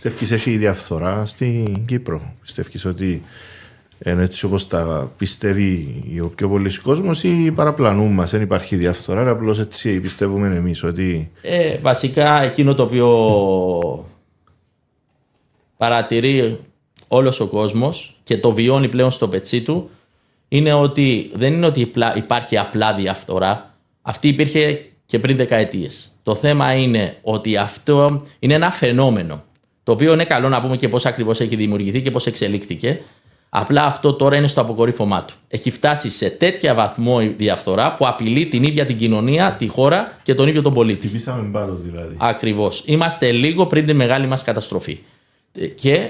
Πιστεύεις έχει διαφθορά στην Κύπρο? Πιστεύεις ότι είναι έτσι όπως τα πιστεύει ο πιο πολλής κόσμος ή παραπλανούν μας, δεν υπάρχει διαφθορά, απλώς έτσι πιστεύουμε εμείς ότι... Βασικά εκείνο το οποίο παρατηρεί όλος ο κόσμος και το βιώνει πλέον στο πετσί του είναι ότι δεν είναι ότι υπάρχει απλά διαφθορά. Αυτή υπήρχε και πριν δεκαετίες. Το θέμα είναι ότι αυτό είναι ένα φαινόμενο, το οποίο είναι καλό να πούμε και πώς ακριβώς έχει δημιουργηθεί και πώς εξελίχθηκε. Απλά αυτό τώρα είναι στο αποκορύφωμά του. Έχει φτάσει σε τέτοια βαθμό η διαφθορά που απειλεί την ίδια την κοινωνία, τη χώρα και τον ίδιο τον πολίτη. Χτυπήσαμε μπάλο δηλαδή. Ακριβώς. Είμαστε λίγο πριν τη μεγάλη μας καταστροφή. Και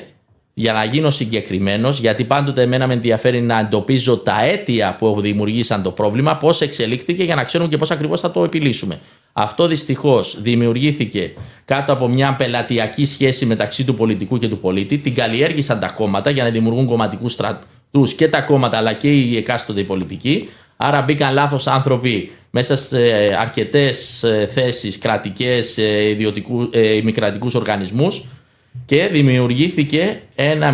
για να γίνω συγκεκριμένος, γιατί πάντοτε εμένα με ενδιαφέρει να εντοπίζω τα αίτια που δημιουργήσαν το πρόβλημα, πώς εξελίχθηκε για να ξέρουμε και πώς ακριβώς θα το επιλύσουμε. Αυτό δυστυχώς δημιουργήθηκε κάτω από μια πελατειακή σχέση μεταξύ του πολιτικού και του πολίτη. Την καλλιέργησαν τα κόμματα για να δημιουργούν κομματικούς στρατούς και τα κόμματα αλλά και οι εκάστοτε πολιτικοί. Άρα μπήκαν λάθος άνθρωποι μέσα σε αρκετές θέσεις κρατικές, ημικρατικούς οργανισμούς και δημιουργήθηκε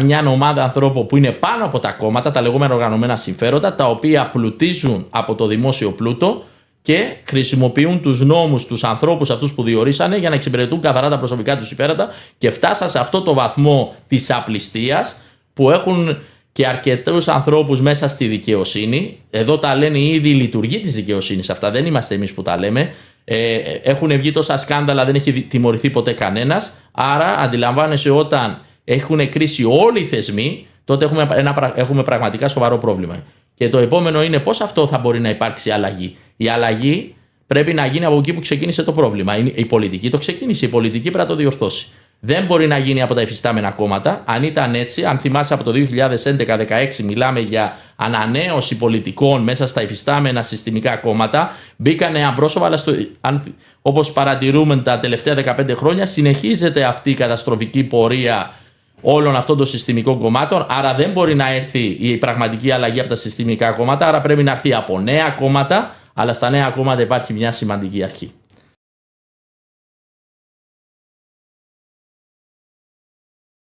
μια ομάδα ανθρώπων που είναι πάνω από τα κόμματα, τα λεγόμενα οργανωμένα συμφέροντα, τα οποία πλουτίζουν από το δημόσιο πλούτο και χρησιμοποιούν τους νόμους, τους ανθρώπους αυτούς που διορίσανε για να εξυπηρετούν καθαρά τα προσωπικά τους συμφέροντα και φτάσαν σε αυτό το βαθμό της απληστίας που έχουν και αρκετούς ανθρώπους μέσα στη δικαιοσύνη. Εδώ τα λένε ήδη η λειτουργοί της δικαιοσύνης, αυτά δεν είμαστε εμείς που τα λέμε. Έχουν βγει τόσα σκάνδαλα, δεν έχει τιμωρηθεί ποτέ κανένας. Άρα αντιλαμβάνεσαι όταν έχουν κρίσει όλοι οι θεσμοί, τότε έχουμε πραγματικά σοβαρό πρόβλημα. Και το επόμενο είναι πώς αυτό θα μπορεί να υπάρξει αλλαγή. Η αλλαγή πρέπει να γίνει από εκεί που ξεκίνησε το πρόβλημα. Η πολιτική το ξεκίνησε, η πολιτική πρέπει να το διορθώσει. Δεν μπορεί να γίνει από τα υφιστάμενα κόμματα. Αν ήταν έτσι, αν θυμάσαι από το 2011-2016 μιλάμε για ανανέωση πολιτικών μέσα στα υφιστάμενα συστημικά κόμματα, μπήκανε αντρόσωπα, αλλά όπως παρατηρούμε τα τελευταία 15 χρόνια συνεχίζεται αυτή η καταστροφική πορεία όλων αυτών των συστημικών κομμάτων. Άρα δεν μπορεί να έρθει η πραγματική αλλαγή από τα συστημικά κόμματα, άρα πρέπει να έρθει από νέα κόμματα, αλλά στα νέα κόμματα υπάρχει μια σημαντική αρχή.